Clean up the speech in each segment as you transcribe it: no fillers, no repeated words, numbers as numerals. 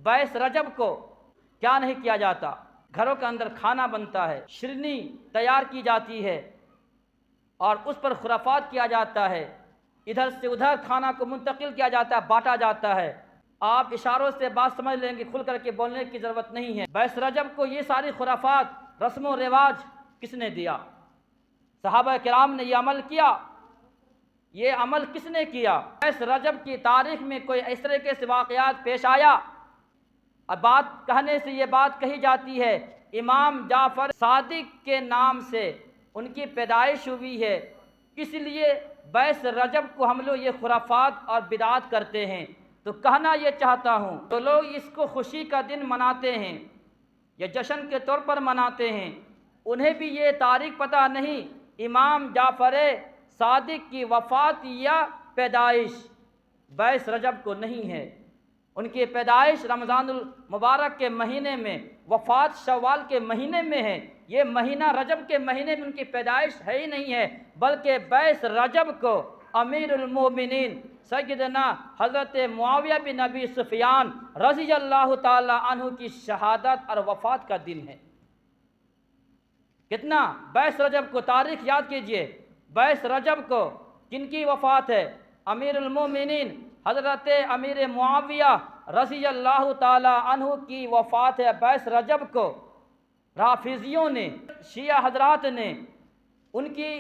22 رجب کو کیا نہیں کیا جاتا؟ گھروں کے اندر کھانا بنتا ہے، شیرنی تیار کی جاتی ہے اور اس پر خرافات کیا جاتا ہے، ادھر سے ادھر کھانا کو منتقل کیا جاتا ہے، بانٹا جاتا ہے۔ آپ اشاروں سے بات سمجھ لیں گے، کھل کر کے بولنے کی ضرورت نہیں ہے۔ 22 رجب کو یہ ساری خرافات، رسم و رواج کس نے دیا؟ صحابہ کرام نے یہ عمل کیا؟ یہ عمل کس نے کیا؟ 22 رجب کی تاریخ میں کوئی اس طرح کے واقعات پیش آیا؟ اب بات کہنے سے یہ بات کہی جاتی ہے امام جعفر صادق کے نام سے ان کی پیدائش ہوئی ہے، اس لیے 22 رجب کو ہم لوگ یہ خرافات اور بدعات کرتے ہیں۔ تو کہنا یہ چاہتا ہوں تو لوگ اس کو خوشی کا دن مناتے ہیں یا جشن کے طور پر مناتے ہیں، انہیں بھی یہ تاریخ پتہ نہیں امام جعفر صادق کی وفات یا پیدائش 22 رجب کو نہیں ہے۔ ان کی پیدائش رمضان المبارک کے مہینے میں، وفات شوال کے مہینے میں ہے۔ یہ مہینہ رجب کے مہینے میں ان کی پیدائش ہے ہی نہیں ہے، بلکہ 22 رجب کو امیر المومنین سیدنا حضرت معاویہ بن ابی سفیان رضی اللہ تعالی عنہ کی شہادت اور وفات کا دن ہے۔ کتنا؟ 22 رجب کو تاریخ یاد کیجئے۔ 22 رجب کو کن کی وفات ہے؟ امیر المومنین حضرت امیر معاویہ رضی اللہ تعالی عنہ کی وفات ہے 22 رجب کو۔ رافضیوں نے، شیعہ حضرات نے ان کی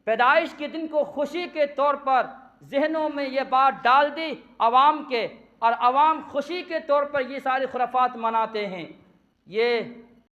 پیدائش کے دن کو خوشی کے طور پر ذہنوں میں یہ بات ڈال دی عوام کے، اور عوام خوشی کے طور پر یہ ساری خرافات مناتے ہیں۔ یہ